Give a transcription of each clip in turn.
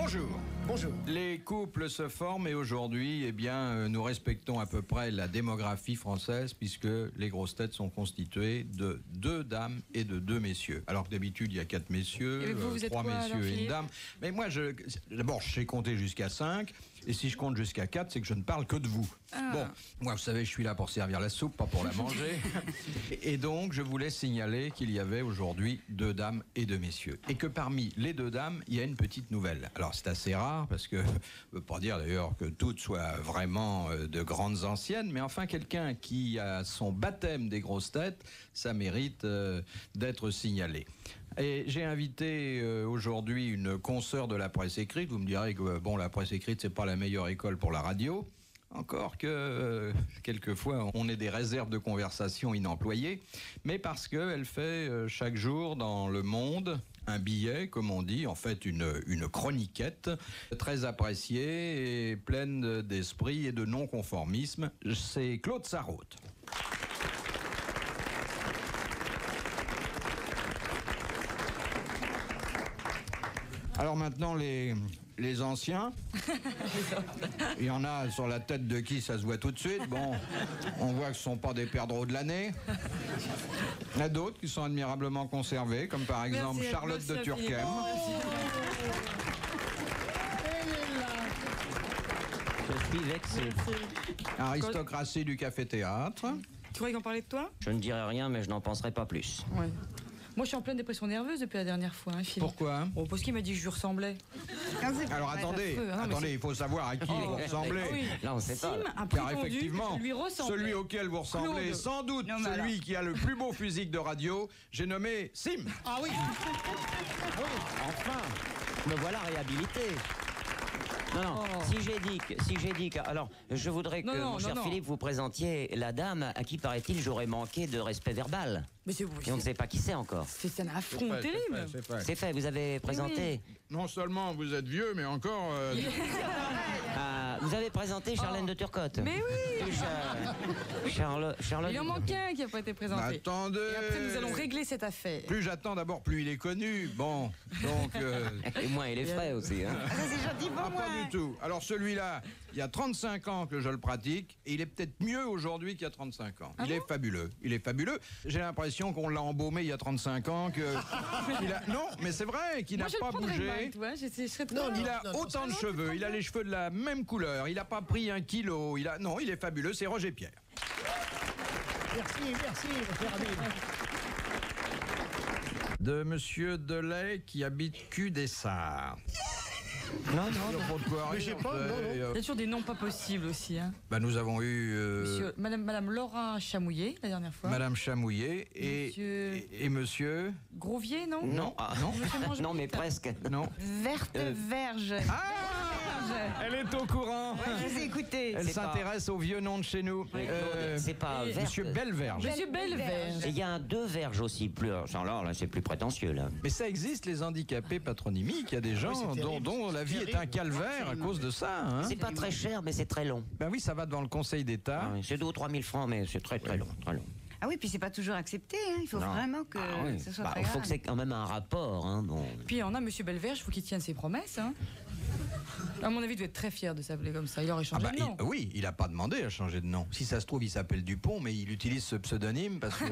Bonjour. Bonjour. Les couples se forment et aujourd'hui, nous respectons à peu près la démographie française puisque les grosses têtes sont constituées de 2 dames et de 2 messieurs. Alors que d'habitude, il y a 4 messieurs, 3 messieurs et une dame. Mais moi, d'abord, je sais compter jusqu'à 5 et si je compte jusqu'à 4, c'est que je ne parle que de vous. Bon, moi, vous savez, je suis là pour servir la soupe, pas pour la manger. Et donc, je voulais signaler qu'il y avait aujourd'hui 2 dames et 2 messieurs. Et que parmi les 2 dames, il y a une petite nouvelle. Alors, c'est assez rare parce que, je ne veux pas dire d'ailleurs que toutes soient vraiment de grandes anciennes, mais enfin, quelqu'un qui a son baptême des grosses têtes, ça mérite d'être signalé. Et j'ai invité aujourd'hui une consoeur de la presse écrite. Vous me direz que bon, la presse écrite, c'est pas la meilleure école pour la radio. Encore que, quelquefois, on ait des réserves de conversation inemployées, mais parce qu'elle fait chaque jour dans Le Monde un billet, comme on dit, en fait une chroniquette, très appréciée et pleine d'esprit et de non-conformisme. C'est Claude Sarraute. Alors maintenant, les anciens, il y en a sur la tête de qui ça se voit tout de suite. Bon, on voit que ce ne sont pas des perdreaux de l'année. Il y en a d'autres qui sont admirablement conservés, comme par exemple Charlotte de Turckheim. Je suis vexé. Aristocratie du café-théâtre. Tu croyais qu'on parlait de toi? Je ne dirai rien, mais je n'en penserai pas plus. Ouais. Moi, je suis en pleine dépression nerveuse depuis la dernière fois, Philippe. Pourquoi? Oh, parce qu'il m'a dit que je lui ressemblais. Alors attendez, il faut savoir à qui vous ressemblez. Oui. Là, on sait pas. Car effectivement, lui ressemblait. celui auquel vous ressemblez, Claude. sans doute celui qui a le plus beau physique de radio, j'ai nommé Sim. Ah oui. Enfin, me voilà réhabilité. Non, si j'ai dit que... Alors, je voudrais que, mon cher Philippe, vous présentiez la dame à qui, paraît-il, j'aurais manqué de respect verbal. Mais c'est Et on ne sait pas qui c'est encore. C'est un affront terrible. C'est fait, vous avez présenté... Non seulement vous êtes vieux, mais encore... vous avez présenté Charlène de Turcotte. Mais oui. Charlotte... Il en manque un qui n'a pas été présenté. Attendez. Et après, nous allons régler cette affaire. Plus j'attends d'abord, plus il est connu. Bon, donc... Et moins il est frais aussi. Hein. C'est gentil pour moi. Pas du tout. Alors celui-là, il y a 35 ans que je le pratique, et il est peut-être mieux aujourd'hui qu'il y a 35 ans. Il est fabuleux. Il est fabuleux. J'ai l'impression qu'on l'a embaumé il y a 35 ans, Non, mais c'est vrai, qu'il n'a pas bougé. Il a autant de cheveux, il a les cheveux de la même couleur, il n'a pas pris 1 kilo, Non, il est fabuleux, c'est Roger Pierre. Merci, mon cher ami. De Monsieur Delay qui habite Cudessart. Non. Mais j'ai pas, Il y a toujours des noms pas possibles aussi. Hein. Nous avons eu... Madame Laura Chamouillet, la dernière fois. Madame Chamouillet et Monsieur... Grovier, non? Non. Non, mais presque. Non. Verte Verge. Elle est au courant. Je vous ai écouté. Elle s'intéresse aux vieux noms de chez nous. C'est pas verte. Monsieur Belleverge. Monsieur Belleverge. Et il y a un 2 verges aussi. Là, c'est plus prétentieux, là. Mais ça existe, les handicapés patronymiques. Il y a des gens dont la vie est un calvaire à cause de ça. Hein. C'est pas très cher, mais c'est très long. Oui, ça va devant le Conseil d'État. C'est 2 ou 3 000 francs, mais c'est très long. Ah oui, puis c'est pas toujours accepté. Hein. Il faut vraiment que ce soit très Il faut grave. que c'est quand même un rapport. Hein, bon. Puis on a Monsieur Belleverge, il faut qu'il tienne ses promesses. Hein. À mon avis, il doit être très fier de s'appeler comme ça. Il aurait changé de nom. Oui, il n'a pas demandé à changer de nom. Si ça se trouve, il s'appelle Dupont, mais il utilise ce pseudonyme parce que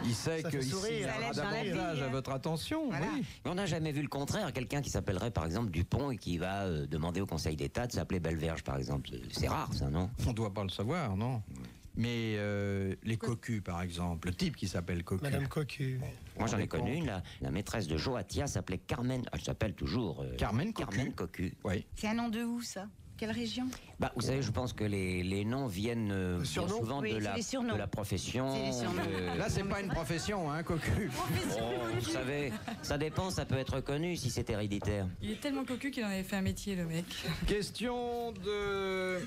il sait qu'il aura davantage à votre attention. Voilà. Oui. On n'a jamais vu le contraire. Quelqu'un qui s'appellerait par exemple Dupont et qui va demander au Conseil d'État de s'appeler Belleverge, par exemple. C'est rare, ça, non? On ne doit pas le savoir, non? Mais les cocus, par exemple, le type qui s'appelle Cocu. Madame Cocu. Moi, j'en ai connu une, la maîtresse de Joatia s'appelait Carmen. Elle s'appelle toujours Carmen Cocu. Carmen Cocu. Oui. C'est un nom de où, ça? Quelle région? Vous savez, je pense que les noms viennent souvent Oui, de la profession. C'est les surnoms. Là, c'est pas une profession, hein, Cocu. Vous savez, ça dépend, ça peut être connu si c'est héréditaire. Il est tellement cocu qu'il en avait fait un métier, le mec. Question de...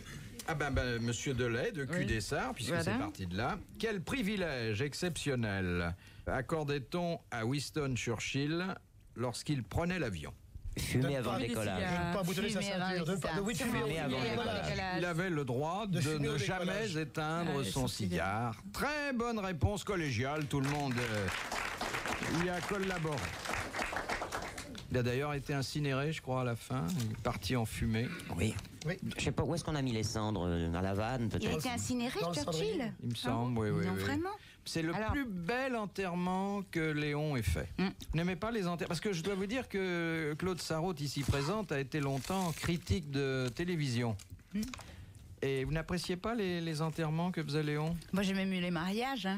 Monsieur Delay de Cudessart, puisque c'est parti de là. Quel privilège exceptionnel accordait-on à Winston Churchill lorsqu'il prenait l'avion? Fumer avant le décollage. Ne pas boutonner sa ceinture. De fumer avant le décollage. Il avait le droit de ne jamais éteindre son cigare. Très bonne réponse collégiale, tout le monde y a collaboré. Il a d'ailleurs été incinéré, je crois, à la fin. Il est parti en fumée. Oui. Je sais pas où est-ce qu'on a mis les cendres, à la vanne peut-être. Il a été incinéré, Churchill. Il me semble, oui. Non, vraiment. C'est le plus bel enterrement que Léon ait fait. Vous n'aimez pas les enterrements? Parce que je dois vous dire que Claude Sarraute, ici présente, a été longtemps critique de télévision. Et vous n'appréciez pas les enterrements que faisait Léon? Moi, j'ai même eu les mariages.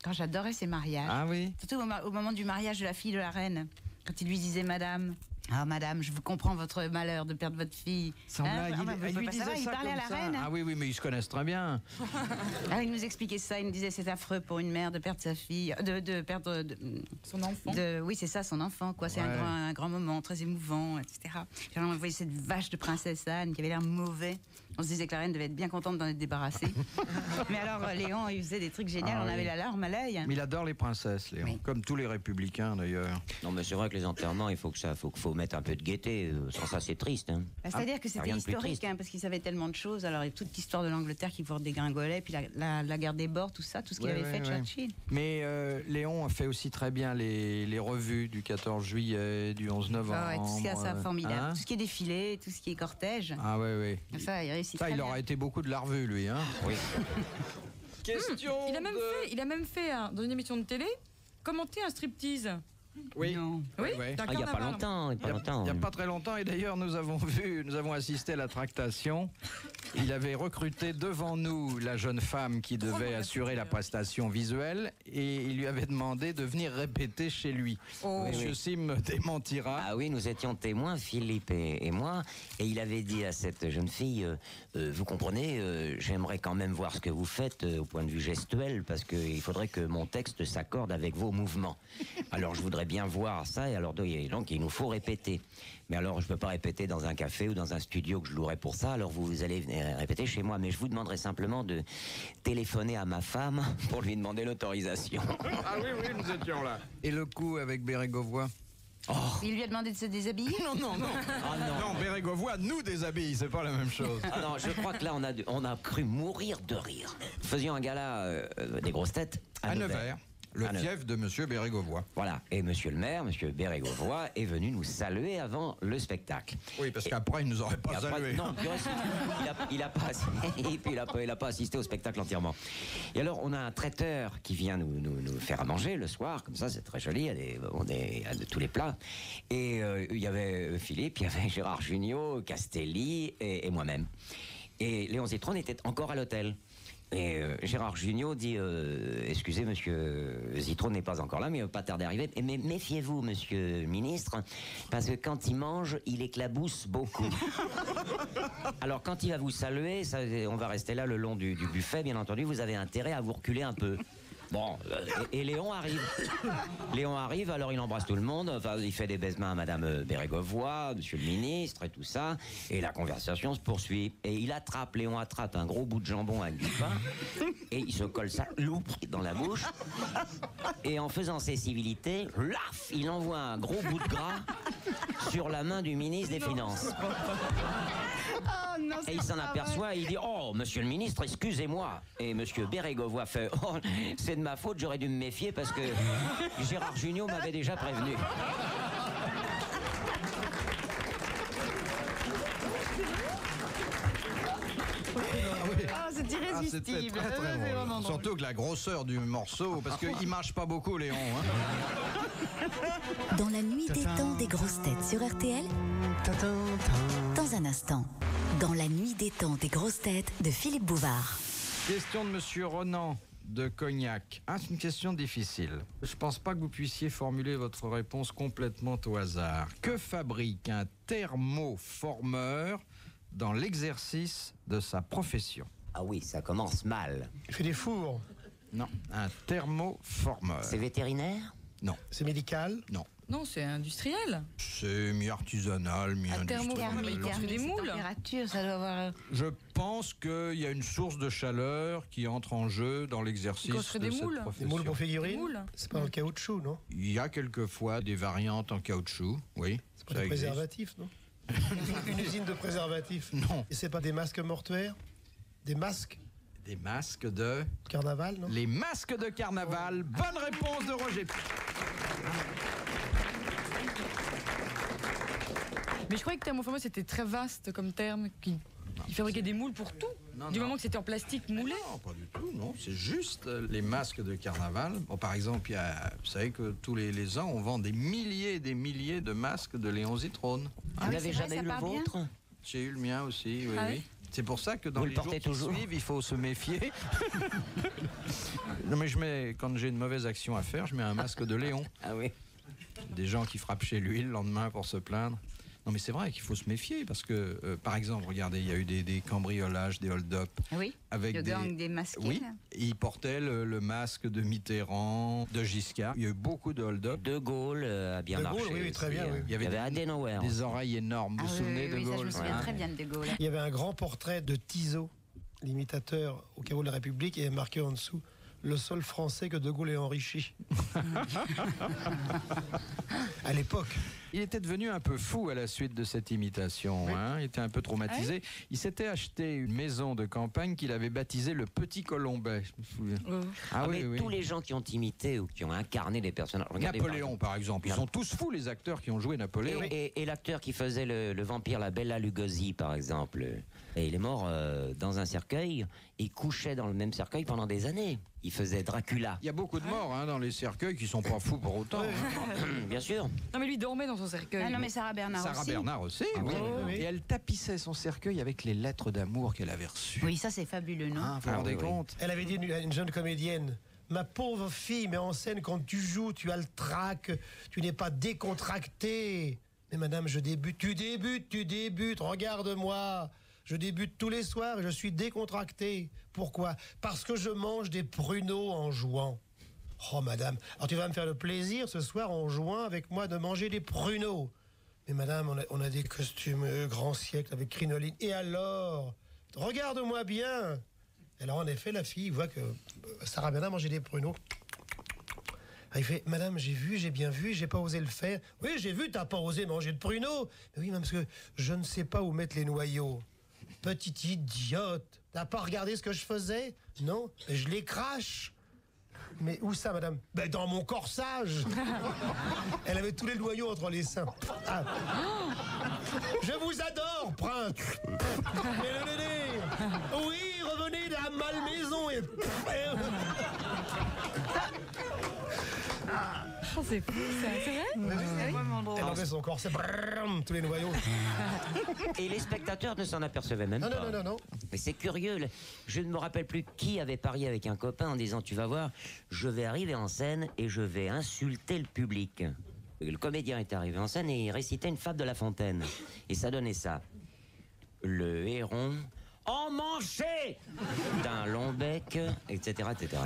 Quand j'adorais ces mariages. Ah oui? Surtout au moment du mariage de la fille de la reine. Quand il lui disait, madame... Ah, madame, je vous comprends votre malheur de perdre votre fille. Il lui disait ça, il parlait à la reine. Ah oui, mais ils se connaissent très bien. Ah, il nous expliquait ça, il nous disait c'est affreux pour une mère de perdre sa fille, de perdre son enfant. Oui, c'est ça, son enfant, quoi. C'est un grand moment, très émouvant, etc. Puis alors, on voyait cette vache de princesse Anne qui avait l'air mauvais. On se disait que la reine devait être bien contente d'en être débarrassée. Mais alors, Léon, il faisait des trucs géniaux, on avait la larme à l'œil. Mais il adore les princesses, Léon, comme tous les républicains d'ailleurs. Non, mais c'est vrai que les enterrements, il faut mettre un peu de gaieté. Sans ça, c'est triste. Hein. C'est-à-dire que c'était historique, parce qu'il savait tellement de choses. Alors, il y a toute l'histoire de l'Angleterre qui vous redégringolait, puis la guerre des bords, tout ça, tout ce qu'il avait fait, Churchill. Mais Léon a fait aussi très bien les revues du 14 juillet, du 11 novembre. Tout ce qui est ça, formidable. Tout ce qui est défilé, tout ce qui est cortège. Ah oui. Ça, il réussit très il bien. aura été beaucoup de la revue, lui. Hein. Oui. Question. Il a même fait dans une émission de télé commenter un striptease. Oui. Oui. Il n'y a pas longtemps. Il n'y a pas très longtemps. Et d'ailleurs, nous avons assisté à la tractation. Il avait recruté devant nous la jeune femme qui devait assurer la prestation visuelle et il lui avait demandé de venir répéter chez lui. Monsieur Sim me démentira. Ah oui, nous étions témoins, Philippe et moi, et il avait dit à cette jeune fille, vous comprenez, j'aimerais quand même voir ce que vous faites au point de vue gestuel, parce qu'il faudrait que mon texte s'accorde avec vos mouvements. Alors je voudrais bien voir ça, et alors donc il nous faut répéter. Mais alors je ne peux pas répéter dans un café ou dans un studio que je louerais pour ça, alors vous allez répéter chez moi, mais je vous demanderai simplement de téléphoner à ma femme pour lui demander l'autorisation. Ah oui, nous étions là. Et le coup avec Bérégovoy? Il lui a demandé de se déshabiller? Non. Non, Bérégovoy nous déshabille, c'est pas la même chose. Ah non, je crois que là on a cru mourir de rire. Nous faisions un gala des grosses têtes à Nevers. Le fief de Monsieur Bérégovoy. Voilà, et Monsieur le maire, Monsieur Bérégovoy, est venu nous saluer avant le spectacle. Oui, parce qu'après, il nous aurait pas salué. Non, il a pas assisté au spectacle entièrement. Et alors, on a un traiteur qui vient nous faire à manger le soir, comme ça, c'est très joli, on est à tous les plats. Et il y avait Philippe, il y avait Gérard Jugnot, Castelli et moi-même. Et Léon Zitrone était encore à l'hôtel. Et Gérard Jugnot dit excusez, monsieur Zitrone n'est pas encore là, mais il ne va pas tarder à arriver. Mais méfiez-vous, monsieur le ministre, parce que quand il mange, il éclabousse beaucoup. Alors quand il va vous saluer, on va rester là le long du buffet, bien entendu, vous avez intérêt à vous reculer un peu. Bon, et Léon arrive. Léon arrive, alors il embrasse tout le monde, enfin, il fait des baise-mains à madame Bérégovoy, monsieur le ministre et tout ça, et la conversation se poursuit. Et Léon attrape un gros bout de jambon avec du pain, et il se colle ça dans la bouche, et en faisant ses civilités, laf, il envoie un gros bout de gras sur la main du ministre des Finances. Et il s'en aperçoit et il dit « Oh, monsieur le ministre, excusez-moi ». Et monsieur Bérégovoy fait « Oh, c'est de ma faute, j'aurais dû me méfier parce que Gérard Jugnot m'avait déjà prévenu ». C'est irrésistible. Très drôle. Surtout que la grosseur du morceau, parce qu'il mâche pas beaucoup, Léon. Hein. Dans la nuit des temps des grosses têtes sur RTL, dans un instant, dans la nuit des temps des grosses têtes de Philippe Bouvard. Question de monsieur Ronan de Cognac. C'est une question difficile. Je pense pas que vous puissiez formuler votre réponse complètement au hasard. Que fabrique un thermoformeur dans l'exercice de sa profession? Ah oui, ça commence mal. Il fait des fours. Non, un thermoformeur. C'est vétérinaire? Non. C'est médical? Non. Non, c'est industriel. C'est mi-artisanal, mi-industriel. C'est des moules. Température, ça doit avoir... Je pense qu'il y a une source de chaleur qui entre en jeu dans l'exercice de cette profession. Des moules pour figurines? C'est pas en caoutchouc, non? Il y a quelquefois des variantes en caoutchouc, oui. C'est pas des préservatifs, non? Une usine de préservatifs? Non. Et c'est pas des masques mortuaires? Des masques? Des masques de... Carnaval, non? Les masques de carnaval. Bonne réponse de Roger. Mais je croyais que thermoformé c'était très vaste comme terme, qui fabriquait des moules pour tout. Du moment que c'était en plastique moulé. Non, pas du tout, non. C'est juste les masques de carnaval. Bon, par exemple, vous savez que tous les ans, on vend des milliers et des milliers de masques de Léon Zitrone. Vous n'avez jamais eu le vôtre? J'ai eu le mien aussi, oui, Ah oui. C'est pour ça que dans Vous les le portez jours qui toujours suivent, il faut se méfier. Non, mais quand j'ai une mauvaise action à faire, je mets un masque de Léon. Ah oui. Des gens qui frappent chez lui le lendemain pour se plaindre. Non, mais c'est vrai qu'il faut se méfier parce que, par exemple, regardez, il y a eu des cambriolages, des hold-up. Oui, avec le gang des masqués. Oui, là. ils portaient le masque de Mitterrand, de Giscard. Il y a eu beaucoup de hold-up. De Gaulle a bien De Gaulle, marché. oui, oui, très aussi, bien, hein. oui. Il y avait Adenauer. des oreilles énormes. Vous vous souvenez de oui, ça, je Gaulle? me souviens hein très bien de Gaulle. Il y avait un grand portrait de Tizot, l'imitateur au caveau de la République, et il y avait marqué en dessous le seul Français que De Gaulle ait enrichi. À l'époque. Il était devenu un peu fou à la suite de cette imitation. Oui. Hein. Il était un peu traumatisé. Il s'était acheté une maison de campagne qu'il avait baptisée le Petit Colombet. Je me souviens. Ah, mais tous les gens qui ont imité ou qui ont incarné des personnages. Regardez, Napoléon, par exemple. Ils sont tous fous, les acteurs qui ont joué Napoléon. Et l'acteur qui faisait le vampire, la Bella Lugosi, par exemple. Et il est mort dans un cercueil. Et il couchait dans le même cercueil pendant des années. Il faisait Dracula. Il y a beaucoup de morts dans les cercueils qui sont pas fous pour autant. Bien sûr. Non, mais lui dormait dans son cercueil. Ah non, mais Sarah Bernard Sarah aussi. Bernard aussi, oui. oui. Et elle tapissait son cercueil avec les lettres d'amour qu'elle avait reçues. Oui, ça c'est fabuleux, non? Hein, vous vous rendez compte? Elle avait dit à une jeune comédienne: ma pauvre fille, mais en scène, quand tu joues, tu as le trac, tu n'es pas décontractée. Mais madame, je débute. Tu débutes, regarde-moi. Je débute tous les soirs et je suis décontracté. Pourquoi? Parce que je mange des pruneaux en jouant. Oh madame, alors tu vas me faire le plaisir ce soir en jouant avec moi de manger des pruneaux. Mais madame, on a des costumes grand siècle avec crinoline. Et alors? Regarde-moi bien. Alors en effet, la fille voit que Sarah Bernard mangeait des pruneaux. Il fait: madame, j'ai vu, j'ai bien vu, j'ai pas osé le faire. Oui, j'ai vu, t'as pas osé manger de pruneaux. Mais oui, même parce que je ne sais pas où mettre les noyaux. Petite idiote, t'as pas regardé ce que je faisais? Non, je les crache. Mais où ça, madame? Ben, dans mon corsage. Elle avait tous les noyaux entre les seins. Ah. Je vous adore, prince. Mais le néné. Oui, revenez de la malmaison. Oh, c'est fou, ça. C'est vrai? C'est vraiment drôle. Elle enlevait son corset, brrrm, tous les noyaux. Et les spectateurs ne s'en apercevaient même pas. Non. Mais c'est curieux. Je ne me rappelle plus qui avait parié avec un copain en disant: tu vas voir, je vais arriver en scène et je vais insulter le public. Le comédien est arrivé en scène et il récitait une fable de La Fontaine. Et ça donnait ça. Le héron emmanché d'un long bec, etc., etc.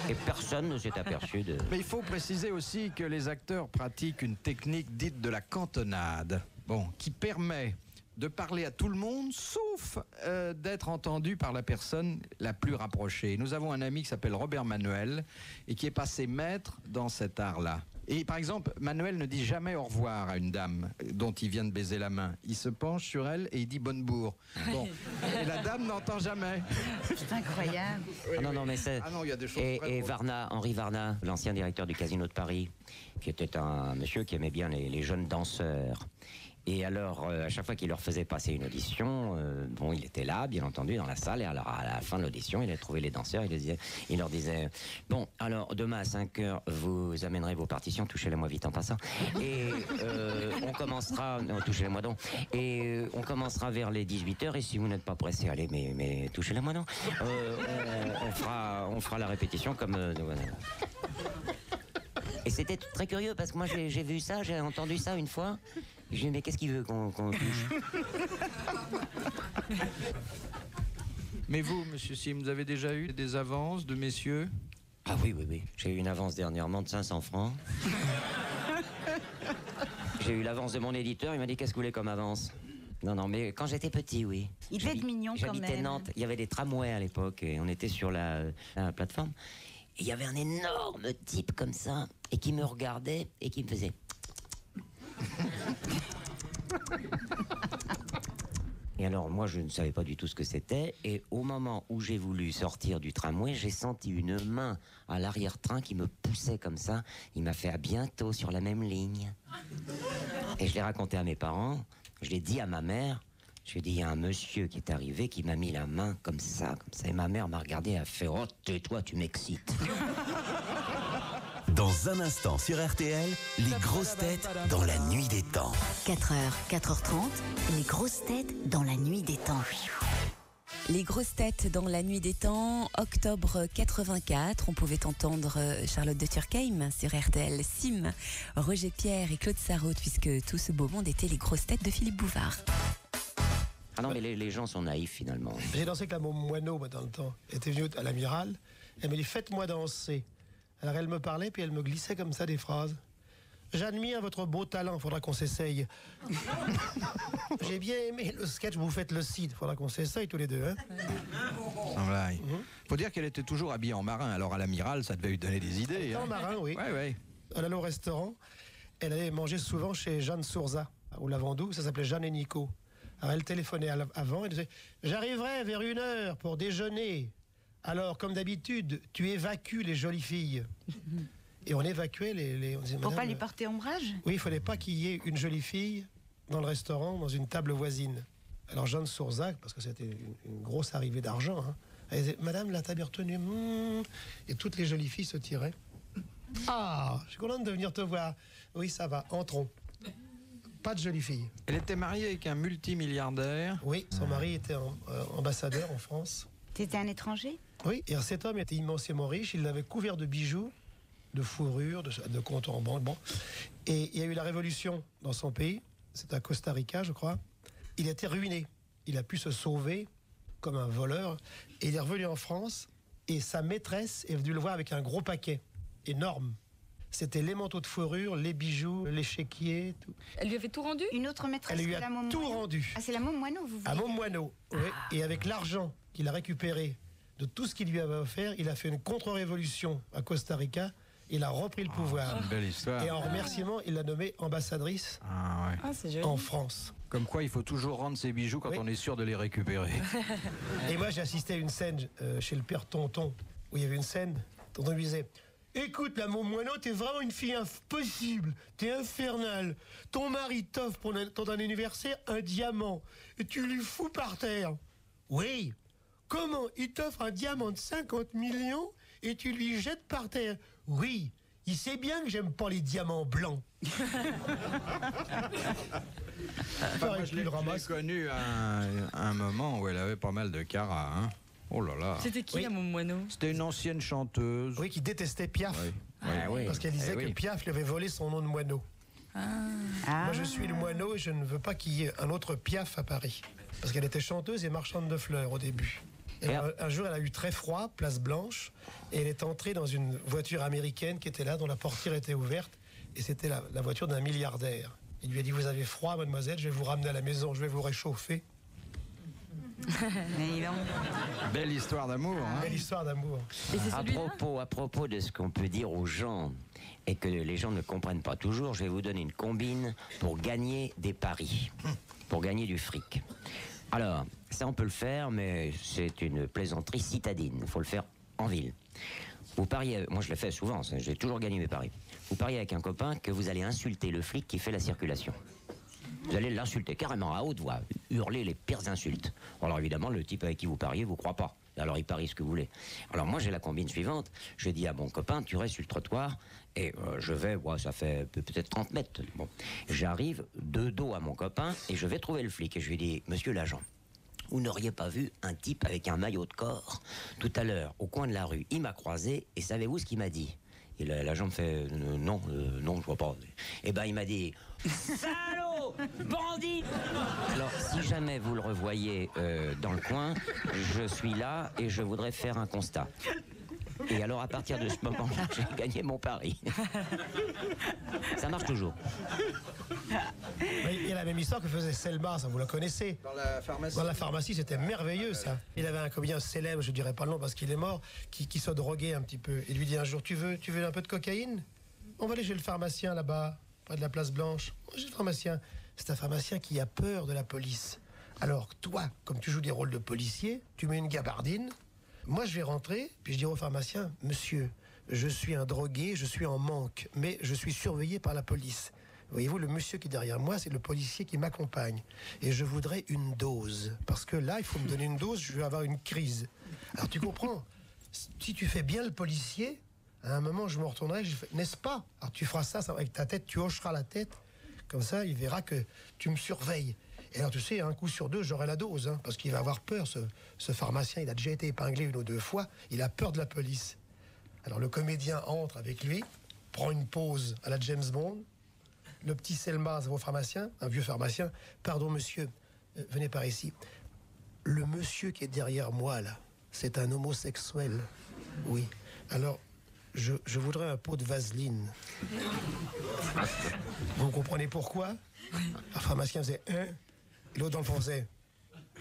Et personne ne s'est aperçu de... Mais il faut préciser aussi que les acteurs pratiquent une technique dite de la cantonade, qui permet de parler à tout le monde, sauf d'être entendu par la personne la plus rapprochée. Nous avons un ami qui s'appelle Robert Manuel et qui est passé maître dans cet art-là. Et par exemple, Manuel ne dit jamais au revoir à une dame dont il vient de baiser la main. Il se penche sur elle et il dit bonne bourre. Bon. Et la dame n'entend jamais. C'est incroyable. non, mais c'est... Ah non, il y a des choses Et très drôles. Varna, Henri Varna, l'ancien directeur du Casino de Paris, qui était un monsieur qui aimait bien les jeunes danseurs. Et alors, à chaque fois qu'il leur faisait passer une audition, il était là, bien entendu, dans la salle. Et alors, à la fin de l'audition, il a trouvé les danseurs. Il leur disait: bon, alors, demain à 5h, vous amènerez vos partitions. Touchez-les-moi vite en passant. Et on commencera... Non, touchez-les-moi donc. Et on commencera vers les 18h. Et si vous n'êtes pas pressé, allez, mais touchez-les-moi donc. On fera la répétition comme... voilà. Et c'était très curieux parce que moi j'ai vu ça, j'ai entendu ça une fois. J'ai dit: mais qu'est-ce qu'il veut qu'on touche? Mais vous, monsieur Sim, vous avez déjà eu des avances de messieurs? Ah oui. J'ai eu une avance dernièrement de 500 francs. J'ai eu l'avance de mon éditeur, il m'a dit: qu'est-ce que vous voulez comme avance? Non, mais quand j'étais petit, oui. Il devait être mignon quand J'habitais même. Nantes, il y avait des tramways à l'époque et on était sur la plateforme. Et il y avait un énorme type comme ça et qui me regardait et qui me faisait... Et alors, moi, je ne savais pas du tout ce que c'était. Et au moment où j'ai voulu sortir du tramway, j'ai senti une main à l'arrière-train qui me poussait comme ça. Il m'a fait: à bientôt sur la même ligne. Et je l'ai raconté à mes parents. Je l'ai dit à ma mère. Je lui ai dit, il y a un monsieur qui est arrivé qui m'a mis la main comme ça. Et ma mère m'a regardé et a fait, oh, tais-toi, tu m'excites. Dans un instant sur RTL, les grosses têtes dans la nuit des temps. 4h, 4h30, les grosses têtes dans la nuit des temps. Les grosses têtes dans la nuit des temps, octobre 84, on pouvait entendre Charlotte de Turckheim sur RTL, Sim, Roger Pierre et Claude Sarraute, puisque tout ce beau monde était les grosses têtes de Philippe Bouvard. Ah non, mais les gens sont naïfs finalement. J'ai dansé avec la môme Moineau, moi, dans le temps. Elle était venue à l'Amiral, elle m'a dit, faites-moi danser. Alors elle me parlait, puis elle me glissait comme ça des phrases. J'admire votre beau talent, faudra qu'on s'essaye. J'ai bien aimé le sketch, vous faites le cid, faudra qu'on s'essaye tous les deux. Hein. Sans blague. Faut dire qu'elle était toujours habillée en marin, alors à l'amiral, ça devait lui donner des idées. En marin, oui. Ouais. Elle allait au restaurant, elle allait manger souvent chez Jeanne Sourza, au Lavandou, ça s'appelait Jeanne et Nico. Alors elle téléphonait avant, elle disait « J'arriverai vers 1h pour déjeuner. Alors, comme d'habitude, tu évacues les jolies filles. » Et on évacuait les on disait, Pour pas lui porter ombrage? Oui, il fallait pas qu'il y ait une jolie fille dans le restaurant, dans une table voisine. Alors Jeanne Sourzac, parce que c'était une grosse arrivée d'argent, hein, elle disait, Madame, la table est retenue. Et toutes les jolies filles se tiraient. Ah, je suis contente de venir te voir. Oui, ça va, entrons. Pas de jolie fille. Elle était mariée avec un multimilliardaire. Oui, son mari était ambassadeur en France. T'étais un étranger? Oui, et cet homme était immensément riche, il l'avait couvert de bijoux, de fourrures, de comptes en banque. Bon. Et il y a eu la révolution dans son pays, c'est à Costa Rica, je crois. Il a été ruiné. Il a pu se sauver comme un voleur. Et il est revenu en France, et sa maîtresse est venue le voir avec un gros paquet, énorme. C'était les manteaux de fourrure, les bijoux, les chéquiers, tout. Elle lui avait tout rendu? Une autre maîtresse Elle lui que la a môme tout Moineau. rendu. Ah, c'est la môme Moineau, vous voulez À dire? Montmoineau, oui. Et avec l'argent qu'il a récupéré de tout ce qu'il lui avait offert, il a fait une contre-révolution à Costa Rica. Il a repris le pouvoir. Une belle histoire. Et en remerciement, il l'a nommée ambassadrice Ah ouais. Ah, c'est joli. en France. Comme quoi, il faut toujours rendre ses bijoux quand Oui. on est sûr de les récupérer. Et moi, j'ai assisté à une scène chez le père Tonton, où il y avait une scène. Tonton lui disait, écoute, la môme Moineau, t'es vraiment une fille impossible. T'es infernale. Ton mari t'offre pour ton anniversaire un diamant. Et tu lui fous par terre. Oui. Comment? Il t'offre un diamant de 50 millions et tu lui jettes par terre. Oui. Il sait bien que j'aime pas les diamants blancs. Moi, je l'ai connu à un moment où elle avait pas mal de carats. Hein. Oh là là. C'était qui, Oui. la môme Moineau? C'était une ancienne chanteuse. Oui, qui détestait Piaf. Oui. Ah oui. Parce qu'elle disait Eh oui. que Piaf lui avait volé son nom de moineau. Ah. Moi, je suis le moineau et je ne veux pas qu'il y ait un autre Piaf à Paris. Parce qu'elle était chanteuse et marchande de fleurs au début. Et un jour, elle a eu très froid, place Blanche, et elle est entrée dans une voiture américaine qui était là, dont la portière était ouverte, et c'était la voiture d'un milliardaire. Il lui a dit, vous avez froid, mademoiselle, je vais vous ramener à la maison, je vais vous réchauffer. Mais non. Belle histoire d'amour. Hein. Belle histoire d'amour. Et c'est À celui-là? à propos de ce qu'on peut dire aux gens et que les gens ne comprennent pas toujours, je vais vous donner une combine pour gagner des paris, pour gagner du fric. Alors, ça on peut le faire, mais c'est une plaisanterie citadine. Il faut le faire en ville. Vous pariez, moi je le fais souvent, j'ai toujours gagné mes paris. Vous pariez avec un copain que vous allez insulter le flic qui fait la circulation. Vous allez l'insulter carrément à haute voix, hurler les pires insultes. Alors évidemment, le type avec qui vous pariez vous croit pas. Alors il parie ce que vous voulez. Alors moi j'ai la combine suivante. Je dis à mon copain, tu restes sur le trottoir et je vais, ça fait peut-être 30 mètres. Bon, j'arrive de dos à mon copain et je vais trouver le flic et je lui dis, monsieur l'agent, vous n'auriez pas vu un type avec un maillot de corps tout à l'heure au coin de la rue? Il m'a croisé et savez-vous ce qu'il m'a dit? Et l'agent me fait non, je vois pas. Et ben il m'a dit salaud, bandit. Alors si jamais vous le revoyez dans le coin, je suis là et je voudrais faire un constat. Et alors à partir de ce moment-là, j'ai gagné mon pari. Ça marche toujours. Mais il y a la même histoire que faisait Selma, ça vous la connaissez. Dans la pharmacie. Dans la pharmacie, c'était merveilleux ça. Il avait un comédien célèbre, je dirais pas le nom parce qu'il est mort, qui se droguait un petit peu. Il lui dit un jour, tu veux un peu de cocaïne? On va aller chez le pharmacien là-bas, près de la place Blanche. On va chez le pharmacien. C'est un pharmacien qui a peur de la police. Alors toi, comme tu joues des rôles de policier, tu mets une gabardine. Moi, je vais rentrer, puis je dis au pharmacien, monsieur, je suis un drogué, je suis en manque, mais je suis surveillé par la police. Voyez-vous, le monsieur qui est derrière moi, c'est le policier qui m'accompagne. Et je voudrais une dose. Parce que là, il faut me donner une dose, je vais avoir une crise. Alors tu comprends, si tu fais bien le policier, à un moment, je me retournerai, je fais, n'est-ce pas? Alors tu feras ça avec ta tête, tu hocheras la tête. Comme ça, il verra que tu me surveilles. Et alors tu sais, un coup sur deux, j'aurai la dose. Hein, parce qu'il va avoir peur, ce pharmacien. Il a déjà été épinglé 1 ou 2 fois. Il a peur de la police. Alors le comédien entre avec lui, prend une pause à la James Bond. Le petit Selma, c'est mon pharmacien, un vieux pharmacien. Pardon, monsieur, venez par ici. Le monsieur qui est derrière moi, là, c'est un homosexuel. Oui. Alors, je voudrais un pot de vaseline. Vous comprenez pourquoi? Le pharmacien faisait « hein » et l'autre dans le français.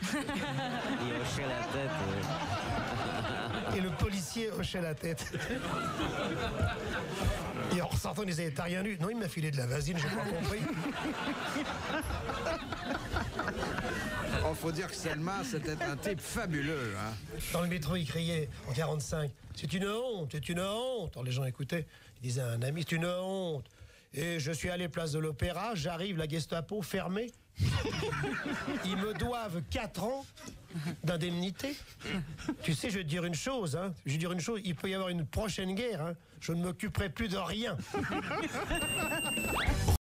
Il hochait la tête. Et le policier hochait la tête. Et en ressortant, il disait, t'as rien eu? Non, il m'a filé de la vaseline, j'ai pas compris. Oh, faut dire que Selma, c'était un type fabuleux. Hein. Dans le métro, il criait en 45, c'est une honte, c'est une honte. Alors les gens écoutaient, il disait à un ami, c'est une honte. Et je suis allé place de l'Opéra, j'arrive, la Gestapo fermée. Ils me doivent 4 ans d'indemnité. Tu sais, je vais te dire une chose, hein. Je vais te dire une chose, il peut y avoir une prochaine guerre, hein. Je ne m'occuperai plus de rien.